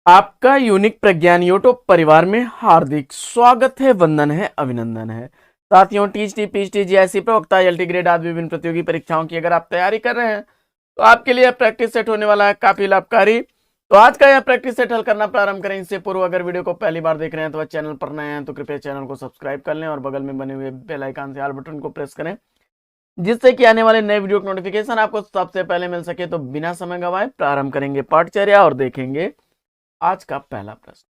आपका यूनिक प्रज्ञान यूट्यूब परिवार में हार्दिक स्वागत है, वंदन है, अभिनंदन है। साथियों, टीएचटी, पीएचडी, जीआईसी, प्रवक्ता, एलटी ग्रेड आदि विभिन्न प्रतियोगी परीक्षाओं की अगर आप तैयारी कर रहे हैं तो आपके लिए प्रैक्टिस सेट होने वाला है काफी लाभकारी। तो आज का यह प्रैक्टिस सेट हल करना प्रारंभ करें इससे पूर्व अगर वीडियो को पहली बार देख रहे हैं तो चैनल पर नए हैं तो कृपया चैनल को सब्सक्राइब कर लें और बगल में बने हुए बेल आइकन से ऑल बटन को प्रेस करें, जिससे कि आने वाले नए वीडियो का नोटिफिकेशन आपको सबसे पहले मिल सके। तो बिना समय गंवाए प्रारंभ करेंगे पाठचर्या और देखेंगे आज का पहला प्रश्न।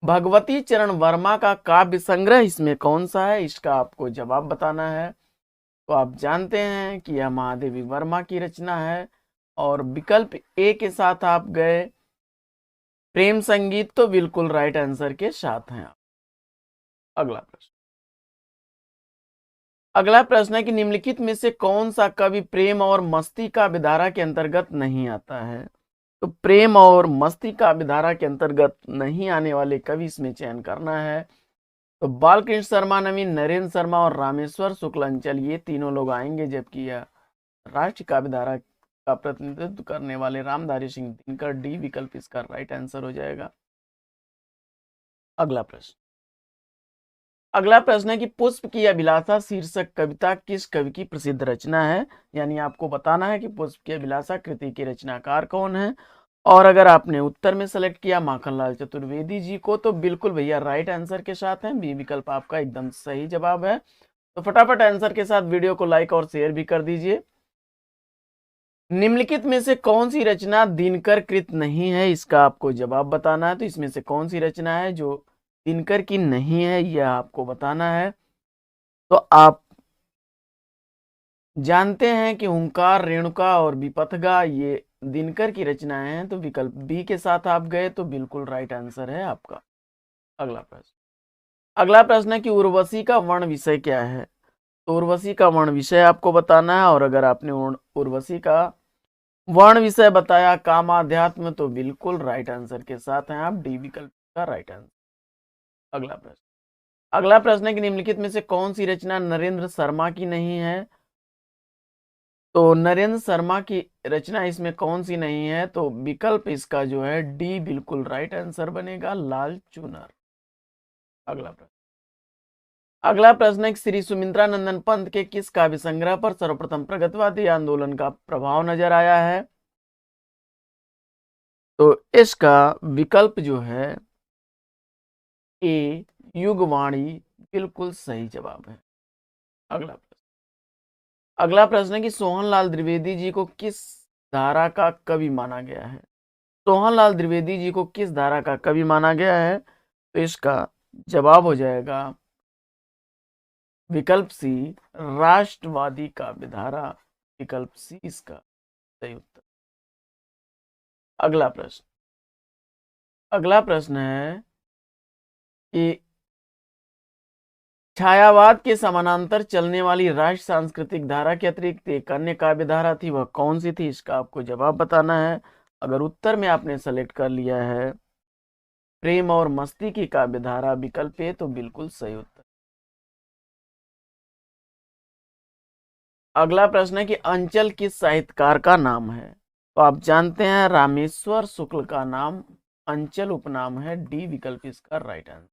भगवती चरण वर्मा का काव्य संग्रह इसमें कौन सा है, इसका आपको जवाब बताना है। तो आप जानते हैं कि यह महादेवी वर्मा की रचना है और विकल्प ए के साथ आप गए प्रेम संगीत, तो बिल्कुल राइट आंसर के साथ हैं आप। अगला प्रश्न है कि निम्नलिखित में से कौन सा कवि प्रेम और मस्ती का विधारा के अंतर्गत नहीं आता है। तो प्रेम और मस्ती का विधारा के अंतर्गत नहीं आने वाले कवि इसमें चयन करना है। तो बालकृष्ण शर्मा, नवीन, नरेंद्र शर्मा और रामेश्वर शुक्लांचल, ये तीनों लोग आएंगे, जबकि यह राष्ट्रीय काव्य धारा का प्रतिनिधित्व करने वाले रामधारी सिंह दिनकर, डी विकल्प इसका राइट आंसर हो जाएगा। अगला प्रश्न है कि पुष्प की अभिलाषा शीर्षक कविता किस कवि की प्रसिद्ध रचना है। यानी आपको बताना है कि पुष्प की अभिलाषा कृति के रचनाकार कौन है। और अगर आपने उत्तर में सेलेक्ट किया माखनलाल चतुर्वेदी जी को तो बिल्कुल भैया राइट आंसर के साथ हैं, बी विकल्प आपका एकदम सही जवाब है। तो फटाफट आंसर के साथ वीडियो को लाइक और शेयर भी कर दीजिए। निम्नलिखित में से कौन सी रचना दिनकर कृत नहीं है, इसका आपको जवाब बताना है। तो इसमें से कौन सी रचना है जो दिनकर की नहीं है, यह आपको बताना है। तो आप जानते हैं कि हुंकार, रेणुका और विपथगा ये दिनकर की रचनाएं हैं, तो विकल्प बी के साथ आप गए तो बिल्कुल राइट आंसर है आपका। अगला प्रश्न है कि उर्वशी का वर्ण विषय क्या है। तो उर्वशी का वर्ण विषय आपको बताना है और अगर आपने उर्वशी का वर्ण विषय बताया कामाध्यात्म, तो बिल्कुल राइट आंसर के साथ हैं आप, डी विकल्प का राइट आंसर। अगला प्रश्न है कि निम्नलिखित में से कौन सी रचना नरेंद्र शर्मा की नहीं है। तो नरेंद्र शर्मा की रचना इसमें कौन सी नहीं है, तो विकल्प इसका जो है डी बिल्कुल राइट आंसर बनेगा, लाल चुनर। अगला प्रश्न है श्री सुमित्रा नंदन पंत के किस काव्य संग्रह पर सर्वप्रथम प्रगतिवादी आंदोलन का प्रभाव नजर आया है। तो इसका विकल्प जो है ए युगवाणी बिल्कुल सही जवाब है। अगला प्रश्न है कि सोहनलाल द्विवेदी जी को किस धारा का कवि माना गया है। सोहनलाल द्विवेदी जी को किस धारा का कवि माना गया है, तो इसका जवाब हो जाएगा विकल्प सी राष्ट्रवादी काव्य धारा, विकल्प सी इसका सही उत्तर। अगला प्रश्न है कि छायावाद के समानांतर चलने वाली राष्ट्र सांस्कृतिक धारा के अतिरिक्त एक अन्य काव्य धारा थी, वह कौन सी थी, इसका आपको जवाब बताना है। अगर उत्तर में आपने सेलेक्ट कर लिया है प्रेम और मस्ती की काव्य धारा, विकल्प ए, तो बिल्कुल सही उत्तर। अगला प्रश्न है कि अंचल किस साहित्यकार का नाम है। तो आप जानते हैं रामेश्वर शुक्ल का नाम अंचल उपनाम है, डी विकल्प इसका राइट आंसर।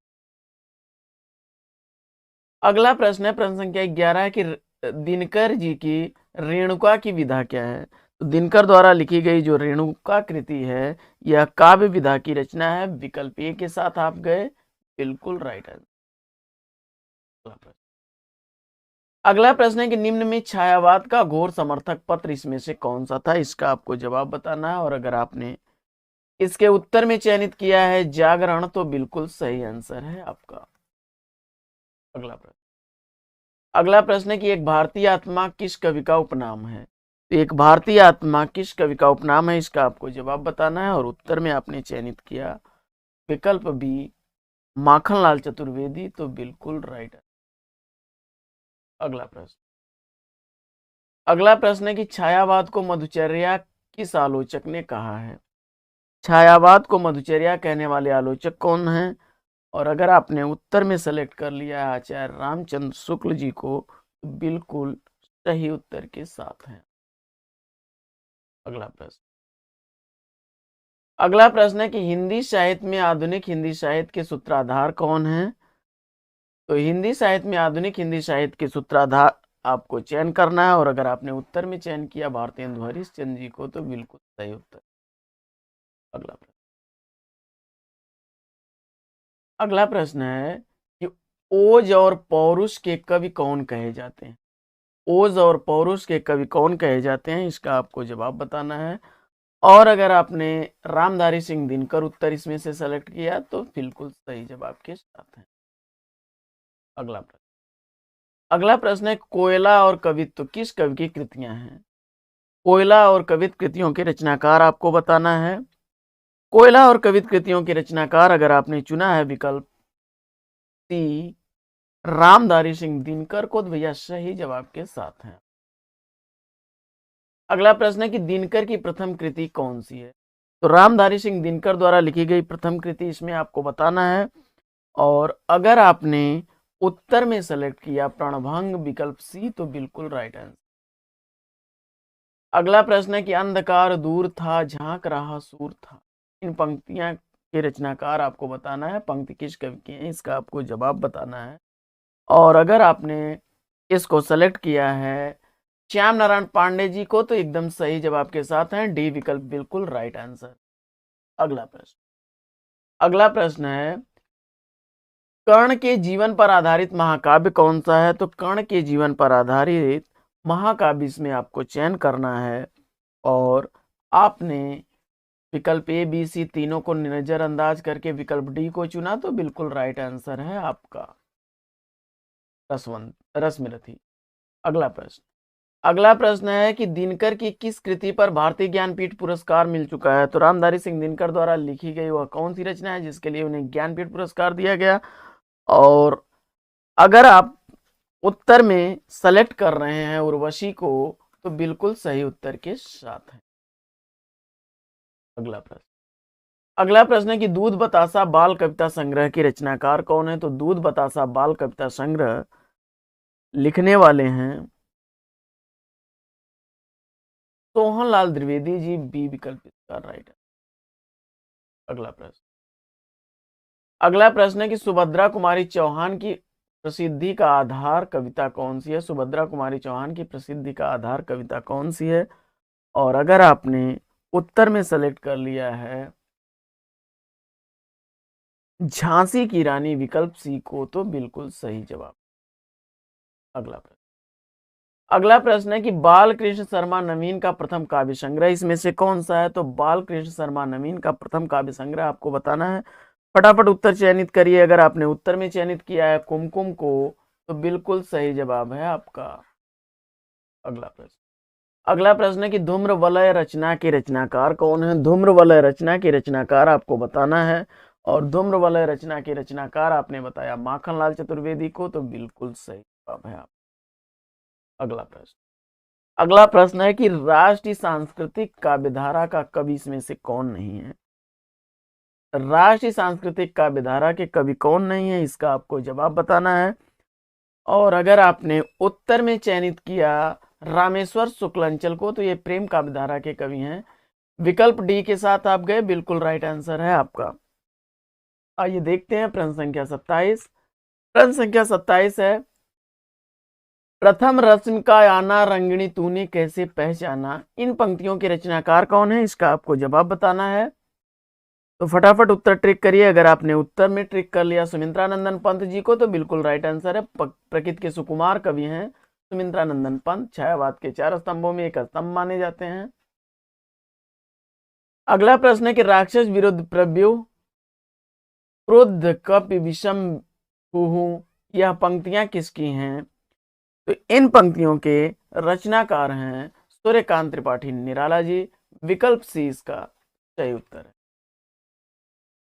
अगला प्रश्न है प्रश्न संख्या 11 कि दिनकर जी की रेणुका की विधा क्या है। तो दिनकर द्वारा लिखी गई जो रेणुका कृति है यह काव्य विधा की रचना है, विकल्प ए के साथ आप गए बिल्कुल राइट आंसर। अगला प्रश्न है कि निम्न में छायावाद का घोर समर्थक पत्र इसमें से कौन सा था, इसका आपको जवाब बताना है और अगर आपने इसके उत्तर में चयनित किया है जागरण, तो बिल्कुल सही आंसर है आपका। अगला प्रश्न है कि एक भारतीय आत्मा किस कवि का उपनाम है। तो एक भारतीय आत्मा किस कवि का उपनाम है, इसका आपको जवाब बताना है और उत्तर में आपने चयनित किया विकल्प बी माखनलाल चतुर्वेदी, तो बिल्कुल राइट है। अगला प्रश्न है कि छायावाद को मधुचर्या किस आलोचक ने कहा है। छायावाद को मधुचर्या कहने वाले आलोचक कौन हैं, और अगर आपने उत्तर में सेलेक्ट कर लिया है आचार्य रामचंद्र शुक्ल जी को, तो बिल्कुल सही उत्तर के साथ हैं। अगला प्रश्न है कि हिंदी साहित्य में आधुनिक हिंदी साहित्य के सूत्राधार कौन है? तो हिंदी साहित्य में आधुनिक हिंदी साहित्य के सूत्राधार आपको चयन करना है, और अगर आपने उत्तर में चयन किया भारतेंदु हरिश्चंद्र जी को तो बिल्कुल सही उत्तर। अगला प्रश्न, अगला प्रश्न है कि ओज और पौरुष के कवि कौन कहे जाते हैं? ओज और पौरुष के कवि कौन कहे जाते हैं, इसका आपको जवाब बताना है। और अगर आपने रामधारी सिंह दिनकर उत्तर इसमें से सेलेक्ट किया तो बिल्कुल सही जवाब के साथ है। अगला प्रश्न, अगला प्रश्न है कोयला और कवित्व किस कवि की कृतियां हैं? कोयला और कवित्व कृतियों के रचनाकार आपको बताना है। कोयला और कवित्व कृतियों के रचनाकार अगर आपने चुना है विकल्प सी रामधारी सिंह दिनकर को, तो भैया सही जवाब के साथ है। अगला प्रश्न है कि दिनकर की प्रथम कृति कौन सी है? तो रामधारी सिंह दिनकर द्वारा लिखी गई प्रथम कृति इसमें आपको बताना है, और अगर आपने उत्तर में सेलेक्ट किया प्रणभंग विकल्प सी तो बिल्कुल राइट आंसर। अगला प्रश्न है कि अंधकार दूर था झांक रहा सूर था, इन पंक्तियां के रचनाकार आपको बताना है। पंक्ति किस कवि की है, इसका आपको जवाब बताना है। और अगर आपने इसको सेलेक्ट किया है श्याम नारायण पांडे जी को तो एकदम सही जवाब के साथ हैं, डी विकल्प बिल्कुल राइट आंसर। अगला प्रश्न, अगला प्रश्न है कर्ण के जीवन पर आधारित महाकाव्य कौन सा है? तो कर्ण के जीवन पर आधारित महाकाव्य इसमें आपको चयन करना है, और आपने विकल्प ए बी सी तीनों को नजरअंदाज करके विकल्प डी को चुना तो बिल्कुल राइट आंसर है आपका रश्मिरथी। अगला प्रश्न, अगला प्रश्न है कि दिनकर की किस कृति पर भारतीय ज्ञानपीठ पुरस्कार मिल चुका है? तो रामधारी सिंह दिनकर द्वारा लिखी गई वह कौन सी रचना है जिसके लिए उन्हें ज्ञानपीठ पुरस्कार दिया गया? और अगर आप उत्तर में सेलेक्ट कर रहे हैं उर्वशी को तो बिल्कुल सही उत्तर के साथ है। अगला प्रश्न, अगला प्रश्न है कि दूध बतासा बाल कविता संग्रह के रचनाकार कौन है? तो दूध बतासा बाल कविता संग्रह लिखने वाले हैं सोहनलाल द्विवेदी जी, बी विकल्प इसका राइट है। अगला प्रश्न, अगला प्रश्न है कि सुभद्रा कुमारी चौहान की प्रसिद्धि का आधार कविता कौन सी है? सुभद्रा कुमारी चौहान की प्रसिद्धि का आधार कविता कौन सी है? और अगर आपने उत्तर में सेलेक्ट कर लिया है झांसी की रानी विकल्प सी को तो बिल्कुल सही जवाब। अगला प्रश्न, अगला प्रश्न है कि बालकृष्ण शर्मा नवीन का प्रथम काव्य संग्रह इसमें से कौन सा है? तो बालकृष्ण शर्मा नवीन का प्रथम काव्य संग्रह आपको बताना है। फटाफट उत्तर चयनित करिए। अगर आपने उत्तर में चयनित किया है कुमकुम को तो बिल्कुल सही जवाब है आपका। अगला प्रश्न, अगला प्रश्न है कि धूम्र वलय रचना के रचनाकार कौन है? धूम्र वलय रचना के रचनाकार आपको बताना है, और धूम्र वलय रचना के रचनाकार आपने बताया माखनलाल चतुर्वेदी को तो बिल्कुल सही जवाब है आप। अगला प्रश्न, अगला प्रश्न है कि राष्ट्रीय सांस्कृतिक काव्यधारा का कवि इसमें से कौन नहीं है? राष्ट्रीय सांस्कृतिक काव्यधारा के कवि कौन नहीं है इसका आपको जवाब बताना है, और अगर आपने उत्तर में चयनित किया रामेश्वर शुक्लांचल को तो ये प्रेम काव्यधारा के कवि हैं। विकल्प डी के साथ आप गए, बिल्कुल राइट आंसर है आपका। आइए देखते हैं प्रश्न संख्या 27। प्रश्न संख्या 27 है प्रथम रश्मि का आना रंगिणी तूने कैसे पहचाना, इन पंक्तियों के रचनाकार कौन है इसका आपको जवाब बताना है। तो फटाफट उत्तर ट्रिक करिए। अगर आपने उत्तर में ट्रिक कर लिया सुमित्रानंदन पंत जी को तो बिल्कुल राइट आंसर है। प्रकृति के सुकुमार कवि हैं सुमित्रानंदन पंत, छायावाद के 4 स्तंभों में एक स्तंभ माने जाते हैं। अगला प्रश्न है कि राक्षस विरुद्ध प्रव्यूह क्रुद्ध कपि विषम हुहु, यह पंक्तियां किसकी हैं? तो इन पंक्तियों के रचनाकार हैं सूर्यकांत त्रिपाठी निराला जी, विकल्प सी इसका सही उत्तर है।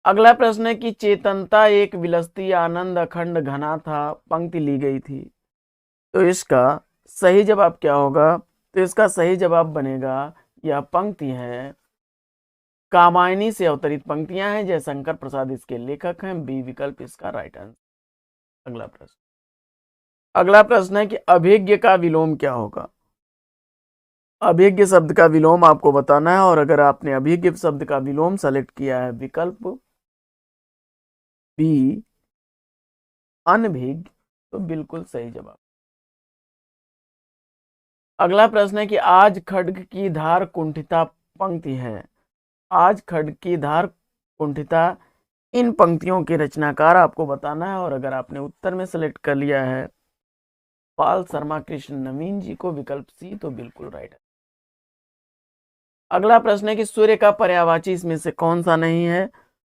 अगला प्रश्न है कि चेतनता एक विलसती आनंद अखंड घना था, पंक्ति ली गई थी, तो इसका सही जवाब क्या होगा? तो इसका सही जवाब बनेगा यह पंक्ति है कामायनी से अवतरित पंक्तियां हैं, जयशंकर प्रसाद इसके लेखक हैं, बी विकल्प इसका राइट आंसर। अगला प्रश्न, अगला प्रश्न है कि अभिज्ञ का विलोम क्या होगा? अभिज्ञ शब्द का विलोम आपको बताना है, और अगर आपने अभिज्ञ शब्द का विलोम सेलेक्ट किया है विकल्प बी अनभिज्ञ, तो बिल्कुल सही जवाब। अगला प्रश्न है कि आज खड्ग की धार कुंठिता पंक्ति है। आज खड्ग की धार कुंठिता, इन पंक्तियों के रचनाकार आपको बताना है, और अगर आपने उत्तर में सेलेक्ट कर लिया है पाल शर्मा कृष्ण नवीन जी को, विकल्प सी, तो बिल्कुल राइट है। अगला प्रश्न है कि सूर्य का पर्यायवाची इसमें से कौन सा नहीं है।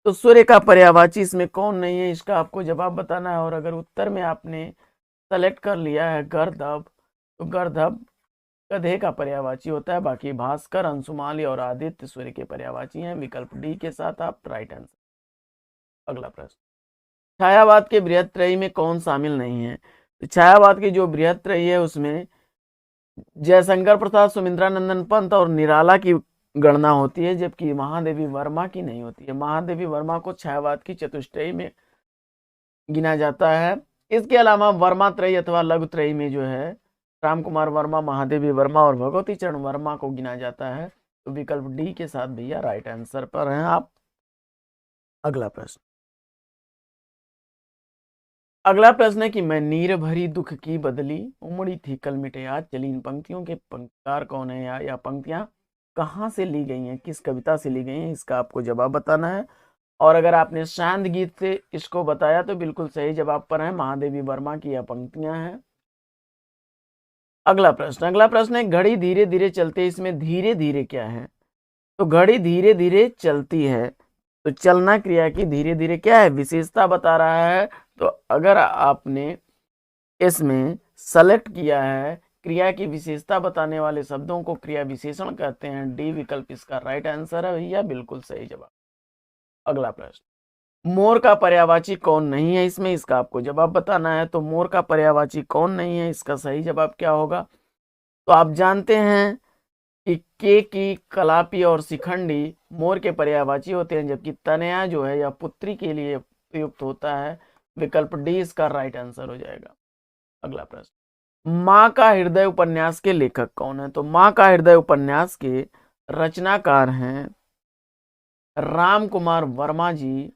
तो सूर्य का पर्यायवाची इसमें कौन नहीं है, इसका आपको जवाब बताना है, और अगर उत्तर में आपने सेलेक्ट कर लिया है गर्दभ, तो गर्दभ गधे का पर्यायवाची होता है। बाकी भास्कर, अंशुमाली और आदित्य सूर्य के पर्यायवाची हैं। विकल्प डी के साथ आप राइट आंसर। अगला प्रश्न, छायावाद के बृहत्त्रयी में कौन शामिल नहीं है। तो छायावाद की जो बृहत्त्रयी है उसमें जयशंकर प्रसाद, सुमिंद्रानंदन पंत और निराला की गणना होती है, जबकि महादेवी वर्मा की नहीं होती है। महादेवी वर्मा को छायावाद की चतुष्टयी में गिना जाता है। इसके अलावा वर्मा त्रयी अथवा लघु त्रयी में जो है राम कुमार वर्मा, महादेवी वर्मा और भगवती चरण वर्मा को गिना जाता है। तो विकल्प डी के साथ भैया राइट आंसर पर हैं आप। अगला प्रश्न, अगला प्रश्न है कि मैं नीर भरी दुख की बदली, उमड़ी थी कल मिटे आज चली। इन पंक्तियों के पंक्तिकार कौन है, या पंक्तियां कहाँ से ली गई हैं, किस कविता से ली गई हैं, इसका आपको जवाब बताना है। और अगर आपने शांत गीत से इसको बताया तो बिल्कुल सही जवाब पर है। महादेवी वर्मा की यह पंक्तियां हैं। अगला प्रश्न है घड़ी धीरे धीरे चलते, इसमें धीरे धीरे क्या है। तो घड़ी धीरे धीरे चलती है, तो चलना क्रिया की धीरे धीरे क्या है, विशेषता बता रहा है। तो अगर आपने इसमें सेलेक्ट किया है क्रिया की विशेषता बताने वाले शब्दों को क्रिया विशेषण कहते हैं। डी विकल्प इसका राइट आंसर है भैया, बिल्कुल सही जवाब। अगला प्रश्न, मोर का पर्यायवाची कौन नहीं है इसमें, इसका आपको जवाब बताना है। तो मोर का पर्यायवाची कौन नहीं है, इसका सही जवाब क्या होगा। तो आप जानते हैं कि के की कलापी और शिखंडी मोर के पर्यायवाची होते हैं, जबकि तनया जो है या पुत्री के लिए उपयुक्त होता है। विकल्प डी इसका राइट आंसर हो जाएगा। अगला प्रश्न, माँ का हृदय उपन्यास के लेखक कौन है। तो माँ का हृदय उपन्यास के रचनाकार हैं राम कुमार वर्मा जी।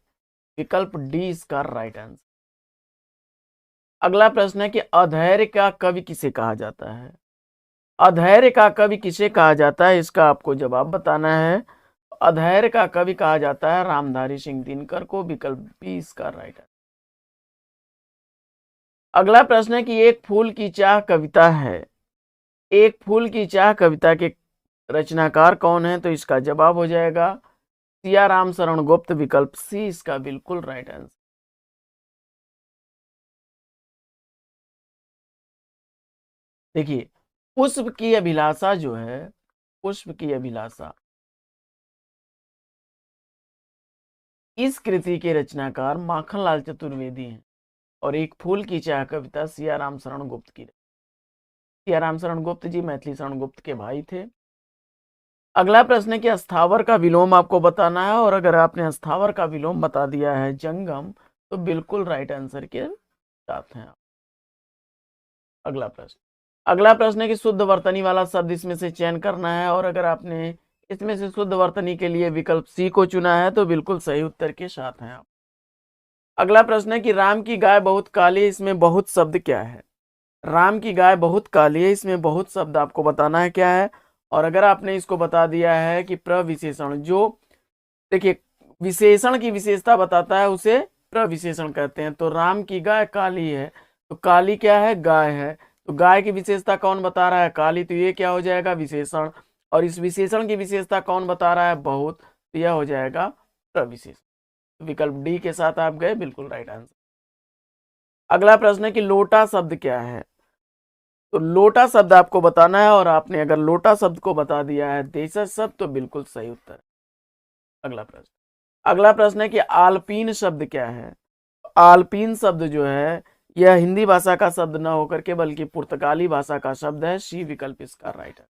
विकल्प डी इसका राइट आंसर। अगला प्रश्न है कि अधैर्य का कवि किसे कहा जाता है। अधैर्य का कवि किसे कहा जाता है, इसका आपको जवाब बताना है। अधैर्य का कवि कहा जाता है रामधारी सिंह दिनकर को। विकल्प बी इसका राइट आंसर। अगला प्रश्न है कि एक फूल की चाह कविता है, एक फूल की चाह कविता के रचनाकार कौन है। तो इसका जवाब हो जाएगा सिया राम शरण गुप्त। विकल्प सी इसका बिल्कुल राइट आंसर। देखिए, पुष्प की अभिलाषा जो है, पुष्प की अभिलाषा, इस कृति के रचनाकार माखनलाल चतुर्वेदी हैं, और एक फूल की चाह कविता सियाराम शरण गुप्त की। सियाराम शरण गुप्त जी मैथिली शरण गुप्त के भाई थे। अगला प्रश्न है कि अस्थावर का विलोम आपको बताना है, और अगर आपने अस्थावर का विलोम बता दिया है जंगम, तो बिल्कुल राइट आंसर के साथ हैं आप। अगला प्रश्न है कि शुद्ध वर्तनी वाला शब्द इसमें से चयन करना है, और अगर आपने इसमें से शुद्ध वर्तनी के लिए विकल्प सी को चुना है तो बिल्कुल सही उत्तर के साथ हैं आप। अगला प्रश्न है कि राम की गाय बहुत काली है, इसमें बहुत शब्द क्या है। राम की गाय बहुत काली है, इसमें बहुत शब्द आपको बताना है क्या है। और अगर आपने इसको बता दिया है कि प्रविशेषण, जो देखिए विशेषण की विशेषता बताता है उसे प्रविशेषण कहते हैं। तो राम की गाय काली है, तो काली क्या है, गाय है। तो गाय की विशेषता कौन बता रहा है, काली, तो ये क्या हो जाएगा, विशेषण। और इस विशेषण की विशेषता कौन बता रहा है, बहुत, तो यह हो जाएगा प्रविशेषण। विकल्प डी के साथ आप गए, बिल्कुल राइट आंसर। अगला प्रश्न है कि लोटा शब्द क्या है। तो लोटा शब्द आपको बताना है, और आपने अगर लोटा शब्द को बता दिया है देशज शब्द, तो बिल्कुल सही उत्तर। अगला प्रश्न है कि आल्पीन शब्द क्या है। आल्पीन शब्द जो है यह हिंदी भाषा का शब्द न होकर के बल्कि पुर्तगाली भाषा का शब्द है। सी विकल्प इसका राइट है।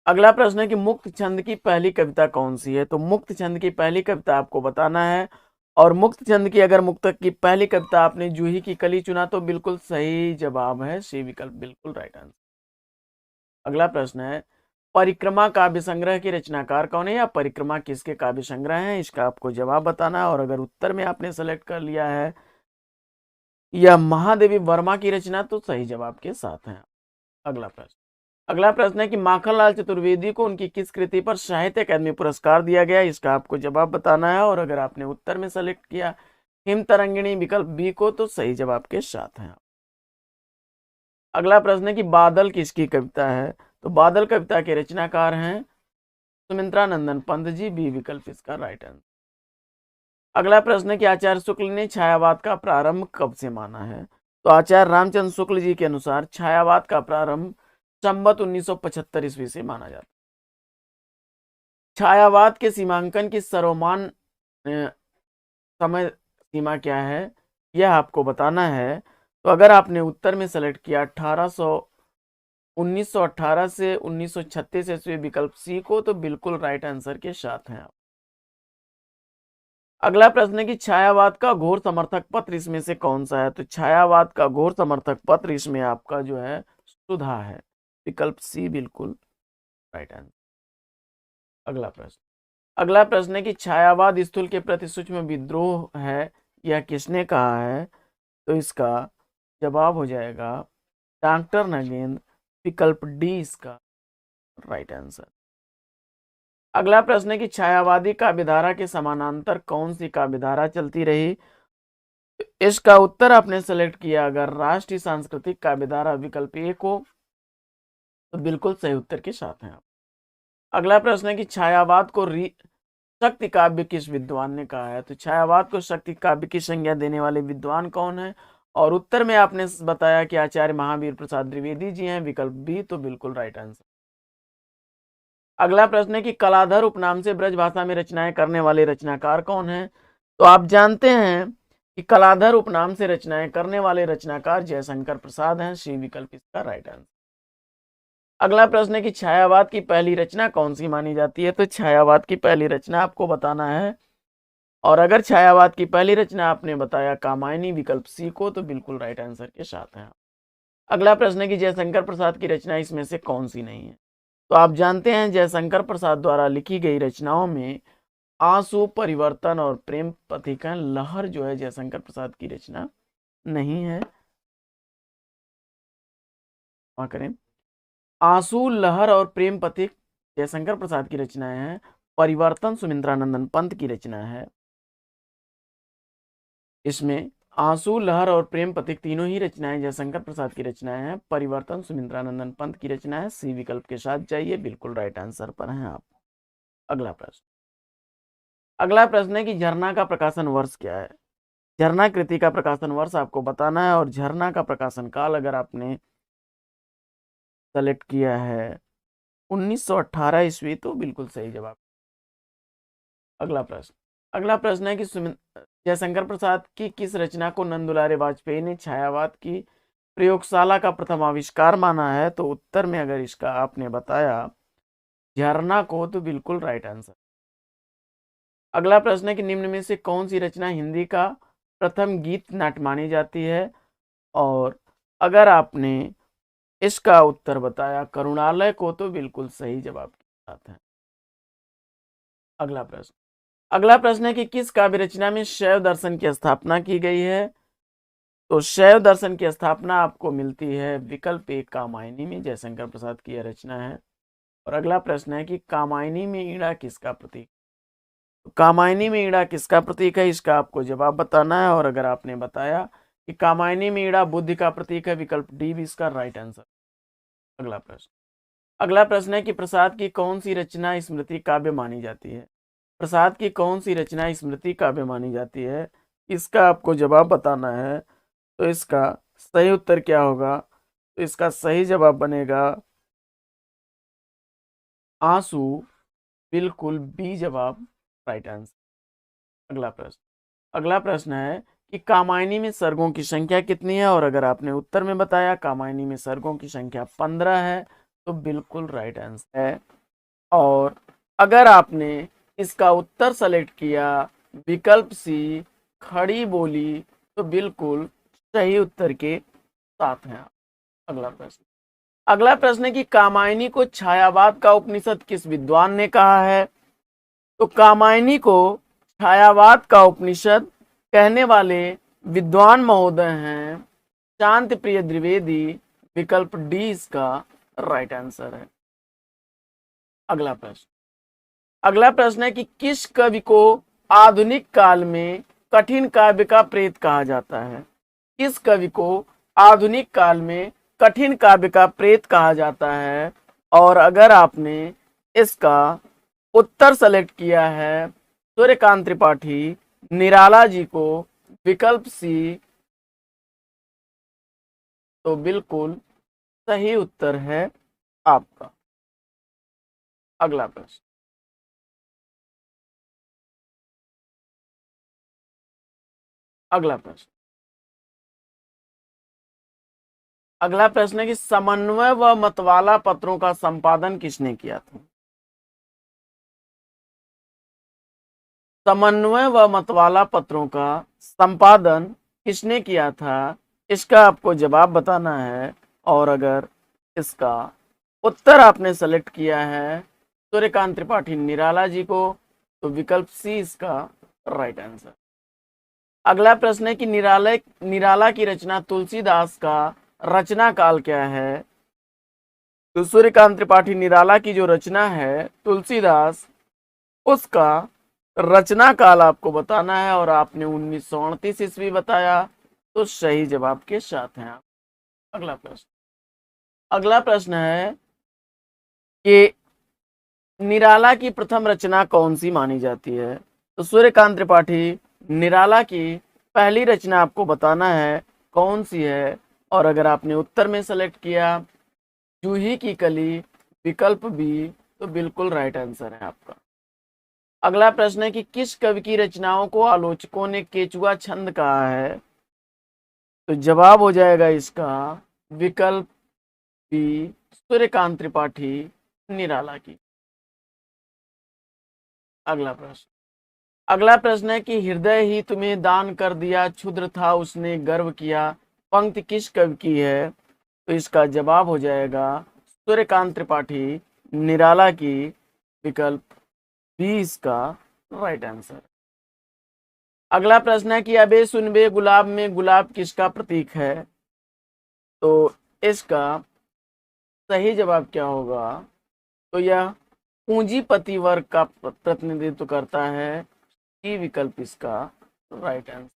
अगला प्रश्न है कि मुक्त छंद की पहली कविता कौन सी है। तो मुक्त छंद की पहली कविता आपको बताना है, और मुक्त छंद की अगर मुक्तक की पहली कविता आपने जूही की कली चुना तो बिल्कुल सही जवाब है सी विकल्प, बिल्कुल राइट आंसर। अगला प्रश्न है, परिक्रमा काव्य संग्रह के रचनाकार कौन है, या परिक्रमा किसके काव्य संग्रह है, इसका आपको जवाब बताना है। और अगर उत्तर में आपने सेलेक्ट कर लिया है यह महादेवी वर्मा की रचना, तो सही जवाब के साथ हैं। अगला प्रश्न है कि माखनलाल चतुर्वेदी को उनकी किस कृति पर साहित्य अकादमी पुरस्कार दिया गया, इसका आपको जवाब बताना है। और अगर आपने उत्तर में सेलेक्ट किया हिम तरंगिणी विकल्प बी को, तो सही जवाब के साथ हैं। अगला प्रश्न है कि बादल किसकी कविता है, तो बादल कविता के रचनाकार हैं सुमित्रा नंदन पंत जी, बी विकल्प इसका राइट आंसर। अगला प्रश्न है कि आचार्य शुक्ल ने छायावाद का प्रारंभ कब से माना है, तो आचार्य रामचंद्र शुक्ल जी के अनुसार छायावाद का प्रारंभ संवत 1975 ईस्वी से माना जाता है। छायावाद के सीमांकन की सर्वमान्य समय सीमा क्या है, यह आपको बताना है। तो अगर आपने उत्तर में सेलेक्ट किया 1918 से 1936 ईस्वी विकल्प सी को, तो बिल्कुल राइट आंसर के साथ हैं आप। अगला प्रश्न है कि छायावाद का घोर समर्थक पत्र इसमें से कौन सा है, तो छायावाद का घोर समर्थक पत्र इसमें आपका जो है सुधा है, विकल्प सी बिल्कुल राइट आंसर। अगला प्रश्न है कि छायावाद स्थूल के प्रति सूक्ष्म विद्रोह है, यह किसने कहा है, तो इसका जवाब हो जाएगा डॉक्टर नगेंद्र, विकल्प डी इसका राइट आंसर। अगला प्रश्न है कि छायावादी काव्यधारा के समानांतर कौन सी काव्यधारा चलती रही, इसका उत्तर आपने सेलेक्ट किया अगर राष्ट्रीय सांस्कृतिक काव्यधारा विकल्प ए को, तो बिल्कुल सही उत्तर के साथ हैं आप। अगला प्रश्न है कि छायावाद को शक्ति काव्य किस विद्वान ने कहा है, तो छायावाद को शक्ति काव्य की संज्ञा देने वाले विद्वान कौन है, और उत्तर में आपने बताया कि आचार्य महावीर प्रसाद द्विवेदी जी हैं, विकल्प बी, तो बिल्कुल राइट आंसर। अगला प्रश्न है कि कलाधर उपनाम से ब्रजभाषा में रचनाएं करने वाले रचनाकार कौन हैं, तो आप जानते हैं कि कलाधर उपनाम से रचनाएं करने वाले रचनाकार जयशंकर प्रसाद हैं, सी विकल्प इसका राइट आंसर। अगला प्रश्न है कि छायावाद की पहली रचना कौन सी मानी जाती है, तो छायावाद की पहली रचना आपको बताना है। और अगर छायावाद की पहली रचना आपने बताया कामायनी, विकल्प सी को, तो बिल्कुल राइट आंसर के साथ हैं। अगला प्रश्न है कि जयशंकर प्रसाद की रचना इसमें से कौन सी नहीं है, तो आप जानते हैं जयशंकर प्रसाद द्वारा लिखी गई रचनाओं में आंसू, परिवर्तन और प्रेम पथिका लहर जो है जयशंकर प्रसाद की रचना नहीं है। करें आंसू, लहर और प्रेम पथिक जयशंकर प्रसाद की रचनाएं हैं, परिवर्तन सुमित्रानंदन पंत की रचना है। इसमें आंसू, लहर और प्रेम पथिक तीनों ही रचनाएं जयशंकर प्रसाद की रचनाएं हैं, परिवर्तन सुमित्रानंदन पंत की रचना है, सी विकल्प के साथ जाइए, बिल्कुल राइट आंसर पर हैं आप। अगला प्रश्न है कि झरना का प्रकाशन वर्ष क्या है, झरना कृति का प्रकाशन वर्ष आपको बताना है। और झरना का प्रकाशन काल अगर आपने सेलेक्ट किया है 1918 ईस्वी, तो बिल्कुल सही जवाब। अगला प्रश्न है कि जयशंकर प्रसाद की किस रचना को नंदुलारे वाजपेयी ने छायावाद की प्रयोगशाला का प्रथम आविष्कार माना है, तो उत्तर में अगर इसका आपने बताया झरना को, तो बिल्कुल राइट आंसर। अगला प्रश्न है कि निम्न में से कौन सी रचना हिंदी का प्रथम गीत नाट्य मानी जाती है, और अगर आपने इसका उत्तर बताया करुणालय को, तो बिल्कुल सही जवाब के साथ है। अगला प्रश्न है कि किस काव्य रचना में शैव दर्शन की स्थापना की गई है, तो शैव दर्शन की स्थापना आपको मिलती है विकल्प एक कामायनी में, जयशंकर प्रसाद की यह रचना है। और अगला प्रश्न है कि कामायनी में ईड़ा किसका प्रतीक, तो कामायनी में ईड़ा किसका प्रतीक है, इसका आपको जवाब बताना है। और अगर आपने बताया कि कामायनी में ईड़ा बुद्धि का प्रतीक है, विकल्प डी भी इसका राइट आंसर। अगला प्रश्न है कि प्रसाद की कौन सी रचना स्मृति काव्य मानी जाती है, प्रसाद की कौन सी रचना स्मृति काव्य मानी जाती है, इसका आपको जवाब बताना है। तो इसका सही उत्तर क्या होगा, तो इसका सही जवाब बनेगा आंसू, बिल्कुल बी जवाब राइट आंसर। अगला प्रश्न है कि कामायनी में सर्गों की संख्या कितनी है, और अगर आपने उत्तर में बताया कामायनी में सर्गों की संख्या 15 है, तो बिल्कुल राइट आंसर है। और अगर आपने इसका उत्तर सेलेक्ट किया विकल्प सी खड़ी बोली, तो बिल्कुल सही उत्तर के साथ हैं। अगला प्रश्न है कि कामायनी को छायावाद का उपनिषद किस विद्वान ने कहा है? तो कामायनी को छायावाद का उपनिषद कहने वाले विद्वान महोदय हैं शांति प्रिय द्विवेदी। विकल्प डी इसका राइट आंसर है। अगला प्रश्न है कि किस कवि को आधुनिक काल में कठिन काव्य का प्रेत कहा जाता है? किस कवि को आधुनिक काल में कठिन काव्य का प्रेत कहा जाता है? और अगर आपने इसका उत्तर सेलेक्ट किया है सूर्यकांत त्रिपाठी, निराला जी को, विकल्प सी, तो बिल्कुल सही उत्तर है आपका। अगला प्रश्न अगला प्रश्न है कि समन्वय व मतवाला पत्रों का संपादन किसने किया था? समन्वय व मतवाला पत्रों का संपादन किसने किया था? इसका आपको जवाब बताना है। और अगर इसका उत्तर आपने सेलेक्ट किया है सूर्यकांत त्रिपाठी, निराला जी को, तो विकल्प सी इसका राइट आंसर। अगला प्रश्न है कि निराला की रचना तुलसीदास का रचना काल क्या है? तो सूर्यकांत त्रिपाठी, निराला की जो रचना है तुलसीदास, उसका रचना काल आपको बताना है। और आपने 1938 ईस्वी बताया, तो सही जवाब के साथ हैं आप। अगला प्रश्न है कि निराला की प्रथम रचना कौन सी मानी जाती है? तो सूर्यकांत त्रिपाठी, निराला की पहली रचना आपको बताना है कौन सी है। और अगर आपने उत्तर में सेलेक्ट किया जूही की कली, विकल्प बी, तो बिल्कुल राइट आंसर है आपका। अगला प्रश्न है कि किस कवि की रचनाओं को आलोचकों ने केचुआ छंद कहा है? तो जवाब हो जाएगा इसका विकल्प बी, सूर्यकांत त्रिपाठी, निराला की। अगला प्रश्न है कि हृदय ही तुम्हें दान कर दिया, क्षुद्र था उसने गर्व किया, पंक्ति किस कवि की है? तो इसका जवाब हो जाएगा सूर्यकांत त्रिपाठी, निराला की, विकल्प बी इसका राइट आंसर। अगला प्रश्न है कि अबे सुनबे गुलाब में गुलाब किसका प्रतीक है? तो इसका सही जवाब क्या होगा? तो यह पूंजीपति वर्ग का प्रतिनिधित्व करता है। ई विकल्प इसका राइट आंसर।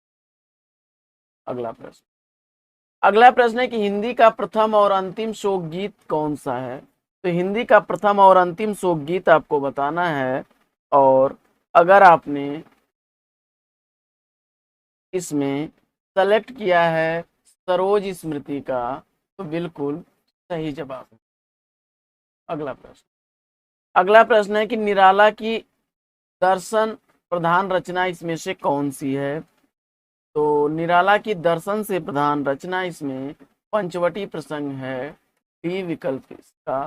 अगला प्रश्न है कि हिंदी का प्रथम और अंतिम शोक गीत कौन सा है? तो हिंदी का प्रथम और अंतिम शोक गीत आपको बताना है। और अगर आपने इसमें सेलेक्ट किया है सरोज स्मृति का, तो बिल्कुल सही जवाब है। अगला प्रश्न है कि निराला की दर्शन प्रधान रचना इसमें से कौन सी है? तो निराला की दर्शन से प्रधान रचना इसमें पंचवटी प्रसंग है। डी विकल्प इसका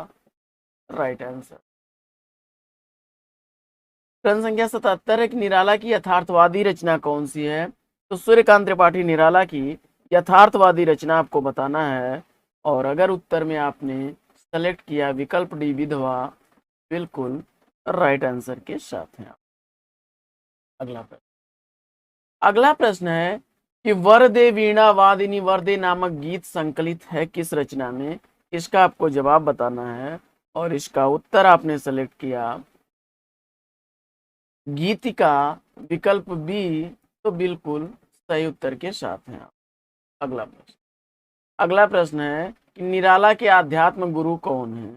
राइट आंसर। प्रश्न संख्या 77 है कि निराला की यथार्थवादी रचना कौन सी है? तो सूर्यकांत त्रिपाठी, निराला की यथार्थवादी रचना आपको बताना है। और अगर उत्तर में आपने सेलेक्ट किया विकल्प डी, विधवा, बिल्कुल राइट आंसर के साथ हैं आप। अगला प्रश्न है कि वरदे वीणा वादिनी वरदे नामक गीत संकलित है किस रचना में? इसका आपको जवाब बताना है। और इसका उत्तर आपने सेलेक्ट किया गीतिका, विकल्प बी, तो बिल्कुल सही उत्तर के साथ हैं आप। अगला प्रश्न है कि निराला के आध्यात्म गुरु कौन है?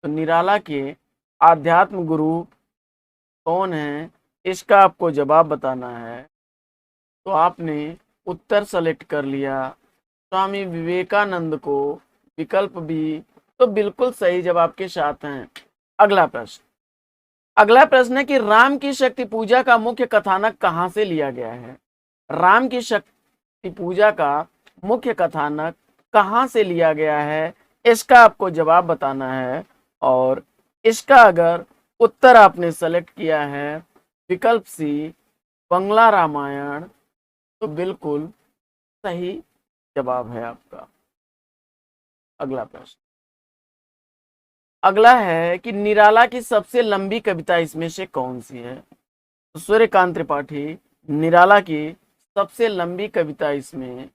तो निराला के आध्यात्म गुरु कौन है, इसका आपको जवाब बताना है। तो आपने उत्तर सेलेक्ट कर लिया स्वामी विवेकानंद को, विकल्प बी, तो बिल्कुल सही जवाब के साथ हैं। अगला प्रश्न है कि राम की शक्ति पूजा का मुख्य कथानक कहां से लिया गया है? राम की शक्ति पूजा का मुख्य कथानक कहां से लिया गया है, इसका आपको जवाब बताना है। और इसका अगर उत्तर आपने सेलेक्ट किया है विकल्प सी, बंगला रामायण, तो बिल्कुल सही जवाब है आपका। अगला प्रश्न अगला है कि निराला की सबसे लंबी कविता इसमें से कौन सी है? तो सूर्यकांत त्रिपाठी, निराला की सबसे लंबी कविता इसमें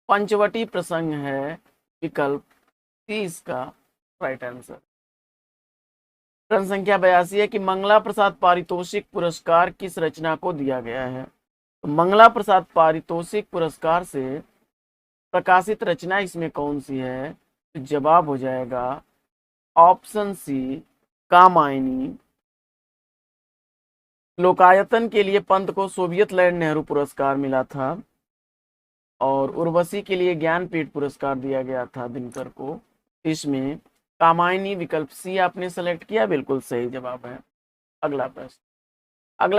पंचवटी प्रसंग है, विकल्प सी इसका राइट आंसर। प्रश्न संख्या 82 है कि मंगला प्रसाद पारितोषिक पुरस्कार किस रचना को दिया गया है? तो मंगला प्रसाद पारितोषिक पुरस्कार से प्रकाशित रचना इसमें कौन सी है? तो जवाब हो जाएगा ऑप्शन सी, कामायनी। लोकायतन के लिए पंत को सोवियत लैंड नेहरू पुरस्कार मिला था और उर्वशी के लिए ज्ञानपीठ पुरस्कार दिया गया था दिनकर को। इसमें कामायनी विकल्प सी आपने सेलेक्ट किया, बिल्कुल सही जवाब है। अगला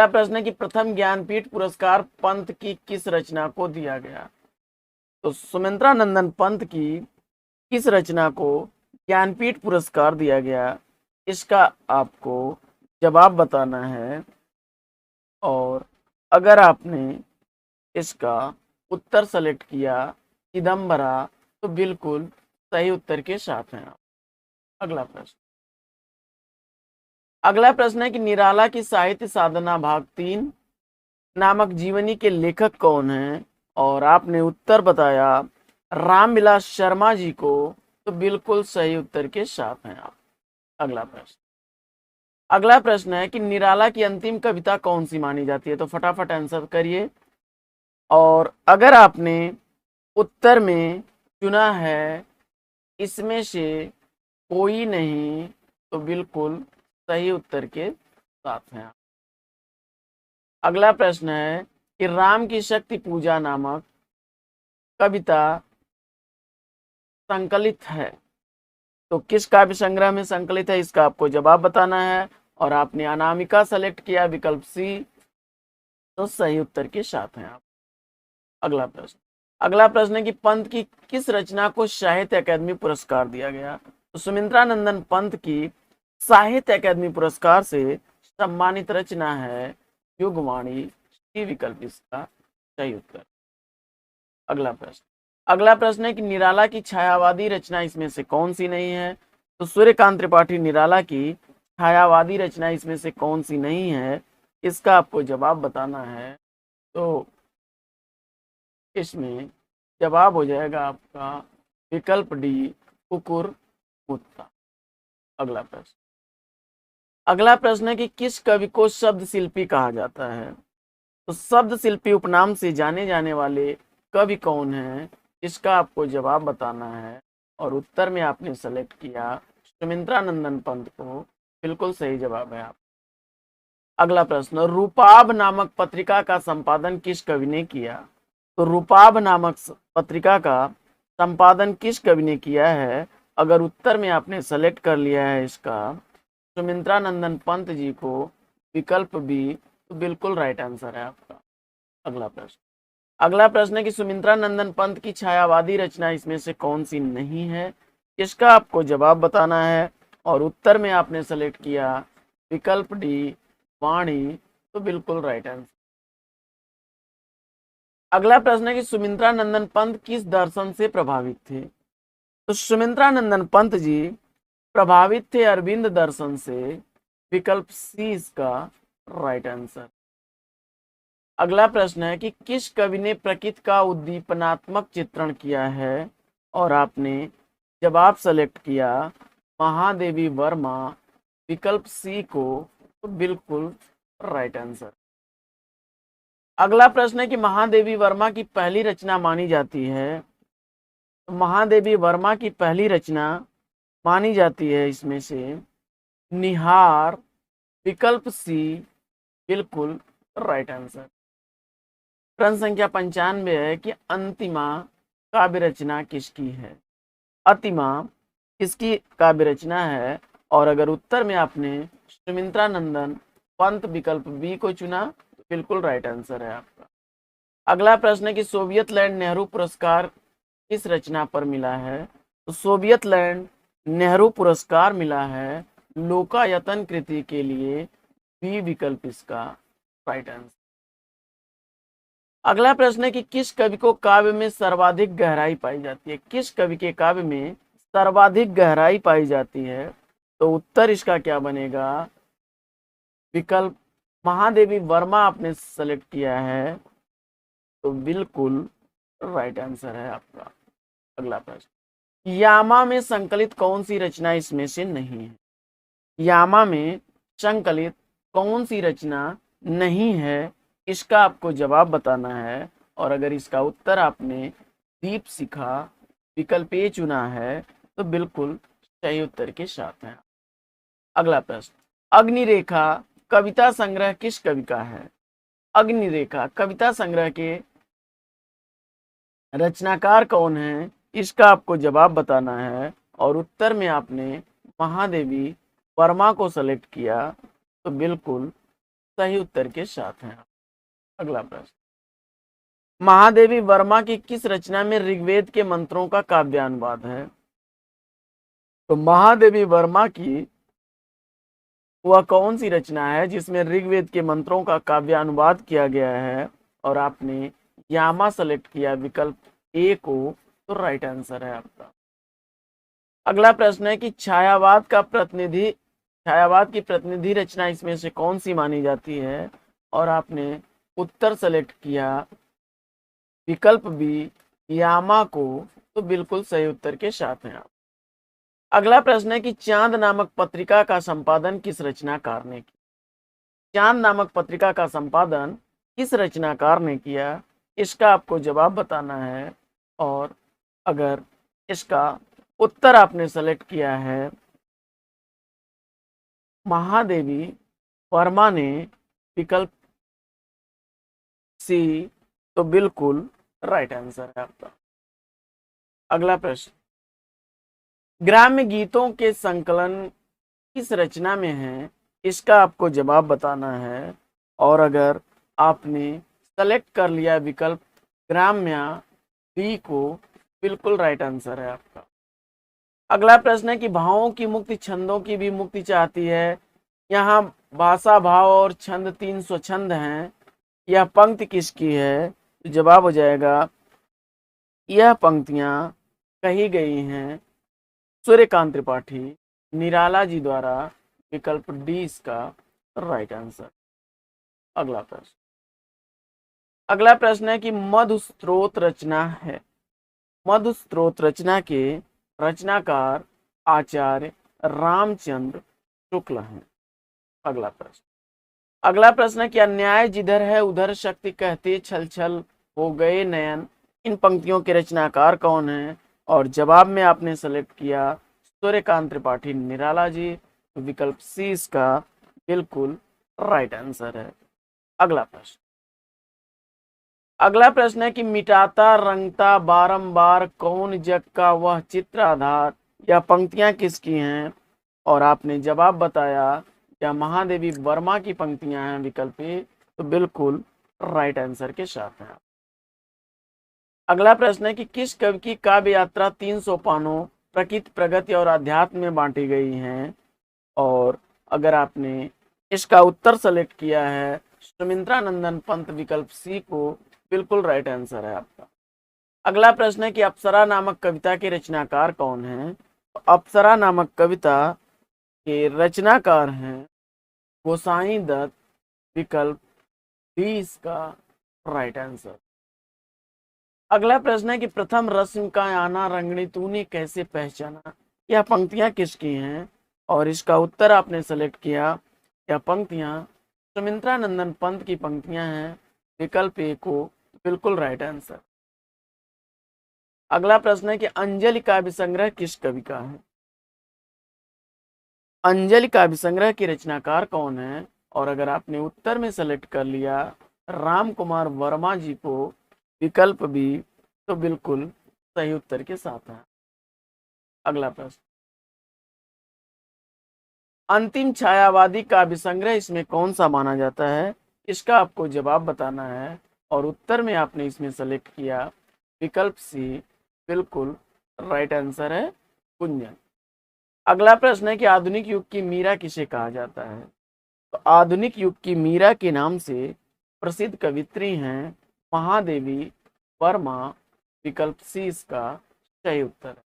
प्रश्न है कि प्रथम ज्ञानपीठ पुरस्कार पंत की किस रचना को दिया गया? तो सुमित्रा नंदन पंत की किस रचना को ज्ञानपीठ पुरस्कार दिया गया, इसका आपको जवाब बताना है। और अगर आपने इसका उत्तर सेलेक्ट किया चिदम्बरा, तो बिल्कुल सही उत्तर के साथ हैं आप। अगला प्रश्न है कि निराला की साहित्य साधना भाग 3 नामक जीवनी के लेखक कौन हैं? और आपने उत्तर बताया रामविलास शर्मा जी को, तो बिल्कुल सही उत्तर के साथ हैं आप। अगला प्रश्न है कि निराला की अंतिम कविता कौन सी मानी जाती है? तो फटाफट आंसर करिए। और अगर आपने उत्तर में चुना है इसमें से कोई नहीं, तो बिल्कुल सही उत्तर के साथ हैं। अगला प्रश्न है कि राम की शक्ति पूजा नामक कविता संकलित है, तो किस काव्य संग्रह में संकलित है, इसका आपको जवाब बताना है। और आपने अनामिका सेलेक्ट किया, विकल्प सी, तो सही उत्तर के साथ हैं आप। अगला प्रश्न है कि पंत की किस रचना को साहित्य अकादमी पुरस्कार दिया गया? तो सुमित्रा नंदन पंत की साहित्य अकादमी पुरस्कार से सम्मानित रचना है युगवाणी, सी विकल्प इसका सही उत्तर। अगला प्रश्न है कि निराला की छायावादी रचना इसमें से कौन सी नहीं है? तो सूर्यकांत त्रिपाठी, निराला की छायावादी रचना इसमें से कौन सी नहीं है, इसका आपको जवाब बताना है। तो इसमें जवाब हो जाएगा आपका विकल्प डी, कुकुर कुत्ता। अगला प्रश्न है कि किस कवि को शब्द शिल्पी कहा जाता है? तो शब्द शिल्पी उपनाम से जाने जाने वाले कवि कौन हैं, इसका आपको जवाब बताना है। और उत्तर में आपने सेलेक्ट किया सुमित्रा नंदन पंत को, बिल्कुल सही जवाब है आप। अगला प्रश्न, रूपाभ नामक पत्रिका का संपादन किस कवि ने किया? तो रूपाभ नामक पत्रिका का संपादन किस कवि ने किया है? अगर उत्तर में आपने सेलेक्ट कर लिया है इसका सुमित्रा नंदन पंत जी को, विकल्प बी, तो बिल्कुल राइट आंसर है आपका। अगला प्रश्न है कि सुमित्रा नंदन पंत की छायावादी रचना इसमें से कौन सी नहीं है, इसका आपको जवाब बताना है। और उत्तर में आपने सेलेक्ट किया विकल्प डी, वाणी, तो बिल्कुल राइट आंसर। अगला प्रश्न है कि सुमित्रा नंदन पंत किस दर्शन से प्रभावित थे? तो सुमित्रा नंदन पंत जी प्रभावित थे अरविंद दर्शन से, विकल्प सी इसका राइट आंसर। अगला प्रश्न है कि किस कवि ने प्रकृति का उद्दीपनात्मक चित्रण किया है? और आपने जवाब सेलेक्ट किया महादेवी वर्मा, विकल्प सी को, तो बिल्कुल राइट आंसर। अगला प्रश्न है कि महादेवी वर्मा की पहली रचना मानी जाती है, तो महादेवी वर्मा की पहली रचना मानी जाती है इसमें से निहार, विकल्प सी, बिल्कुल राइट आंसर। प्रश्न संख्या 95 है कि अंतिमा काव्य रचना किसकी है? अतिमा किसकी काव्य रचना है? और अगर उत्तर में आपने सुमित्रा नंदन पंत विकल्प बी को चुना, तो बिल्कुल राइट आंसर है आपका। अगला प्रश्न है कि सोवियत लैंड नेहरू पुरस्कार किस रचना पर मिला है? तो सोवियत लैंड नेहरू पुरस्कार मिला है लोकायतन कृति के लिए, बी विकल्प इसका राइट आंसर। अगला प्रश्न है कि किस कवि को काव्य में सर्वाधिक गहराई पाई जाती है? किस कवि के काव्य में सर्वाधिक गहराई पाई जाती है? तो उत्तर इसका क्या बनेगा? विकल्प महादेवी वर्मा आपने सेलेक्ट किया है, तो बिल्कुल राइट आंसर है आपका। अगला प्रश्न, यामा में संकलित कौन सी रचना इसमें से नहीं है? यामा में संकलित कौन सी रचना नहीं है, इसका आपको जवाब बताना है। और अगर इसका उत्तर आपने दीप शिखा विकल्प ए चुना है, तो बिल्कुल सही उत्तर के साथ है। अगला प्रश्न, अग्निरेखा कविता संग्रह किस कवि का है? अग्निरेखा कविता संग्रह के रचनाकार कौन है, इसका आपको जवाब बताना है। और उत्तर में आपने महादेवी वर्मा को सेलेक्ट किया, तो बिल्कुल सही उत्तर के साथ हैं। अगला प्रश्न, महादेवी वर्मा की किस रचना में ऋग्वेद के मंत्रों का काव्यानुवाद है? तो महादेवी वर्मा की वह कौन सी रचना है जिसमें ऋग्वेद के मंत्रों का काव्यानुवाद किया गया है? और आपने यामा सेलेक्ट किया विकल्प ए को, तो राइट आंसर है आपका। अगला प्रश्न है कि छायावाद की प्रतिनिधि रचना इसमें से कौन सी मानी जाती है? और आपने उत्तर सेलेक्ट किया विकल्प बी यामा को, तो बिल्कुल सही उत्तर के साथ हैं आप। अगला प्रश्न है कि चांद नामक पत्रिका का संपादन किस रचनाकार ने किया? चांद नामक पत्रिका का संपादन किस रचनाकार ने किया, इसका आपको जवाब बताना है। और अगर इसका उत्तर आपने सेलेक्ट किया है महादेवी वर्मा ने विकल्प सी, तो बिल्कुल राइट आंसर है आपका। अगला प्रश्न, ग्राम्य गीतों के संकलन किस रचना में है, इसका आपको जवाब बताना है। और अगर आपने सेलेक्ट कर लिया विकल्प ग्राम्य बी को, बिल्कुल राइट आंसर है आपका। अगला प्रश्न है कि भावों की मुक्ति छंदों की भी मुक्ति चाहती है। यहाँ भाषा भाव और छंद 3 स्वछंद हैं। यह पंक्ति किसकी है? तो जवाब हो जाएगा, यह पंक्तियां कही गई हैं सूर्यकांत त्रिपाठी निराला जी द्वारा, विकल्प डी इसका राइट आंसर। अगला प्रश्न है कि मधु स्त्रोत रचना है। मधु स्त्रोत रचना के रचनाकार आचार्य रामचंद्र शुक्ल हैं। अगला प्रश्न है कि अन्याय जिधर है उधर शक्ति कहते छल छल हो गए नयन, इन पंक्तियों के रचनाकार कौन है? और जवाब में आपने सेलेक्ट किया सूर्यकांत त्रिपाठी निराला जी, विकल्प सी इसका बिल्कुल राइट आंसर है। अगला प्रश्न है कि मिटाता रंगता बारंबार कौन जग का वह चित्र आधार, यह पंक्तियां किसकी हैं? और आपने जवाब बताया क्या महादेवी वर्मा की पंक्तियां हैं, विकल्प ए, तो बिल्कुल राइट आंसर के साथ हैं। अगला प्रश्न है कि किस कवि की काव्य यात्रा 300 सोपानों प्रकृति प्रगति और अध्यात्म में बांटी गई हैं? और अगर आपने इसका उत्तर सेलेक्ट किया है सुमित्रा नंदन पंत, विकल्प सी को, बिल्कुल राइट आंसर है आपका। अगला प्रश्न है कि अप्सरा नामक कविता के रचनाकार कौन है? तो अप्सरा नामक कविता के रचनाकार हैं गोसाई दत्त, विकल्प डी इसका राइट आंसर। अगला प्रश्न है कि प्रथम रस्म का आना रंगनी तूने कैसे पहचाना, यह पंक्तियां किसकी हैं? और इसका उत्तर आपने सेलेक्ट किया, यह पंक्तियां सुमित्रा नंदन पंत की पंक्तियां हैं, विकल्प ए को, बिल्कुल राइट आंसर। अगला प्रश्न है कि अंजलि काव्य संग्रह किस कवि का है? अंजलि काव्य संग्रह के रचनाकार कौन है? और अगर आपने उत्तर में सेलेक्ट कर लिया राम कुमार वर्मा जी को, विकल्प बी, तो बिल्कुल सही उत्तर के साथ है। अगला प्रश्न, अंतिम छायावादी काव्य संग्रह इसमें कौन सा माना जाता है? इसका आपको जवाब बताना है। और उत्तर में आपने इसमें सेलेक्ट किया विकल्प सी, बिल्कुल राइट आंसर है कुंजन। अगला प्रश्न है कि आधुनिक युग की मीरा किसे कहा जाता है? तो आधुनिक युग की मीरा के नाम से प्रसिद्ध कवित्री हैं महादेवी वर्मा, विकल्प सी इसका सही उत्तर है।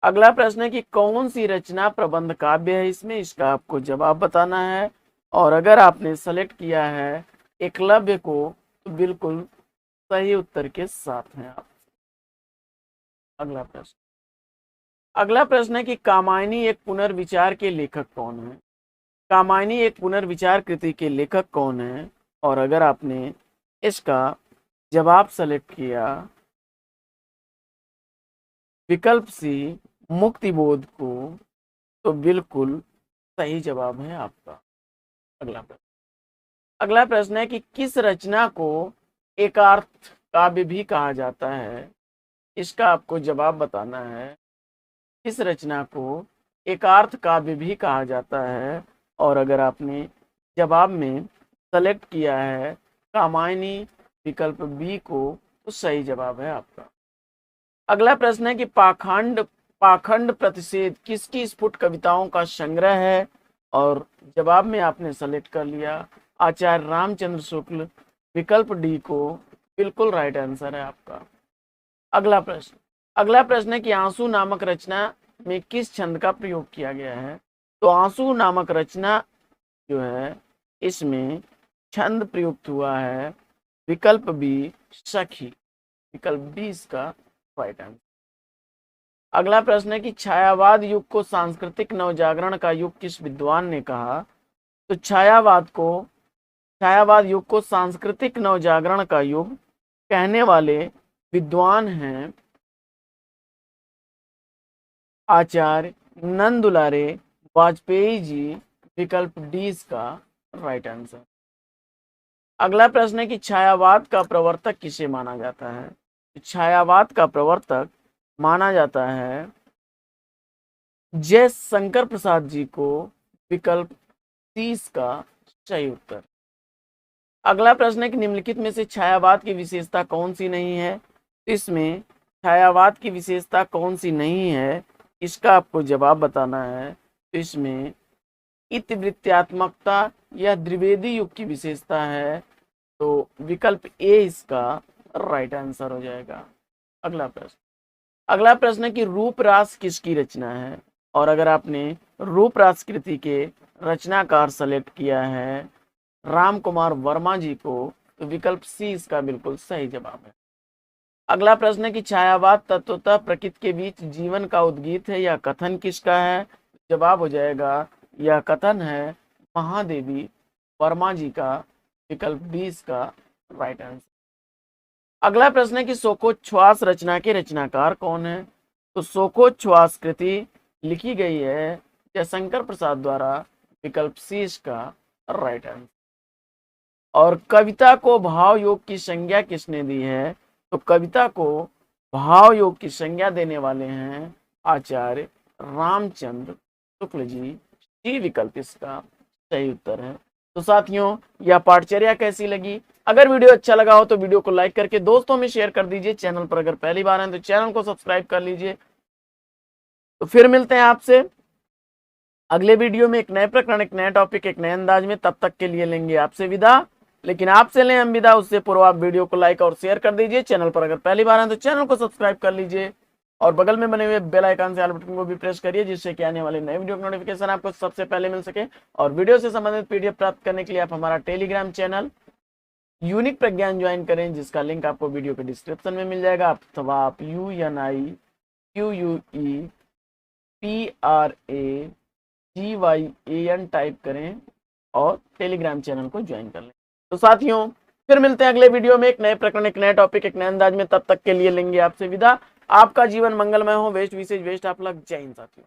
अगला प्रश्न है कि कौन सी रचना प्रबंध काव्य है इसमें, इसका आपको जवाब बताना है। और अगर आपने सेलेक्ट किया है एकलव्य को तो बिल्कुल सही उत्तर के साथ हैं आप। अगला प्रश्न है कि कामायनी एक पुनर्विचार के लेखक कौन है। कामायनी एक पुनर्विचार कृति के लेखक कौन है, और अगर आपने इसका जवाब सेलेक्ट किया विकल्प सी मुक्तिबोध को तो बिल्कुल सही जवाब है आपका। अगला प्रश्न है कि किस रचना को एकार्थ काव्य भी कहा जाता है, इसका आपको जवाब बताना है। किस रचना को एकार्थ काव्य भी कहा जाता है, और अगर आपने जवाब में सेलेक्ट किया है कामायनी विकल्प बी को तो सही जवाब है आपका। अगला प्रश्न है कि पाखंड प्रतिषेध किसकी स्फुट कविताओं का संग्रह है, और जवाब में आपने सेलेक्ट कर लिया आचार्य रामचंद्र शुक्ल, विकल्प डी को बिल्कुल राइट आंसर है आपका। अगला प्रश्न है कि आंसू नामक रचना में किस छंद का प्रयोग किया गया है। तो आंसू नामक रचना जो है इसमें छंद प्रयुक्त हुआ है विकल्प बी सखी, विकल्प बी इसका राइट आंसर। अगला प्रश्न है कि छायावाद युग को सांस्कृतिक नवजागरण का युग किस विद्वान ने कहा। तो छायावाद युग को सांस्कृतिक नवजागरण का युग कहने वाले विद्वान हैं आचार्य नंद दुलारे वाजपेयी जी, विकल्प डी इसका राइट आंसर। अगला प्रश्न है कि छायावाद का प्रवर्तक किसे माना जाता है। छायावाद का प्रवर्तक माना जाता है जय शंकर प्रसाद जी को, विकल्प 30 का सही उत्तर। अगला प्रश्न है कि निम्नलिखित में से छायावाद की विशेषता कौन सी नहीं है। इसमें छायावाद की विशेषता कौन सी नहीं है, इसका आपको जवाब बताना है। इसमें इतिवृत्त्यात्मकता या द्विवेदी युग की विशेषता है, तो विकल्प ए इसका राइट आंसर हो जाएगा। अगला प्रश्न है कि रूपरास किसकी रचना है, और अगर आपने रूपरास कृति के रचनाकार सेलेक्ट किया है राम कुमार वर्मा जी को तो विकल्प सी इसका बिल्कुल सही जवाब है। अगला प्रश्न है कि छायावाद तत्वतः प्रकृति के बीच जीवन का उद्गीत है या कथन किसका है। जवाब हो जाएगा यह कथन है महादेवी वर्मा जी का, विकल्प बी इसका राइट आंसर। अगला प्रश्न है कि शोकोच्छ्वास रचना के रचनाकार कौन है। तो शोकोच्छ्वास कृति लिखी गई है जयशंकर प्रसाद द्वारा, विकल्प सी इसका राइट आंसर। और कविता को भाव योग की संज्ञा किसने दी है। तो कविता को भाव योग की संज्ञा देने वाले हैं आचार्य रामचंद्र शुक्ल जी, विकल्प इसका सही उत्तर है। तो साथियों यह पाठचर्या कैसी लगी, अगर वीडियो अच्छा लगा हो तो वीडियो को लाइक करके दोस्तों में शेयर कर दीजिए। चैनल पर अगर पहली बार हैं तो चैनल को सब्सक्राइब कर लीजिए। तो फिर मिलते हैं आपसे अगले वीडियो में एक नए प्रकरण, एक नए टॉपिक, एक नए अंदाज में। तब तक के लिए लेंगे आपसे विदा, लेकिन आपसे लें हम विदा उससे पूर्व आप वीडियो को लाइक और शेयर कर दीजिए। चैनल पर अगर पहली बार हैं तो चैनल को सब्सक्राइब कर लीजिए और बगल में बने हुए बेल आइकन से ऑल बटन को भी प्रेस करिए, जिससे कि आने वाले नए वीडियो का नोटिफिकेशन आपको सबसे पहले मिल सके। और वीडियो से संबंधित पीडीएफ प्राप्त करने के लिए आप हमारा टेलीग्राम चैनल यूनिक प्रज्ञान ज्वाइन करें, जिसका लिंक आपको वीडियो के डिस्क्रिप्शन में मिल जाएगा। अथवा आप UNIQUEPRAGYAN टाइप करें और टेलीग्राम चैनल को ज्वाइन कर लें। तो साथियों फिर मिलते हैं अगले वीडियो में एक नए प्रकरण, एक नए टॉपिक, एक नए अंदाज में। तब तक के लिए लेंगे आपसे विदा। आपका जीवन मंगलमय हो। वेस्ट विशेष वेस्ट आप लग। जय हिंद साथियों।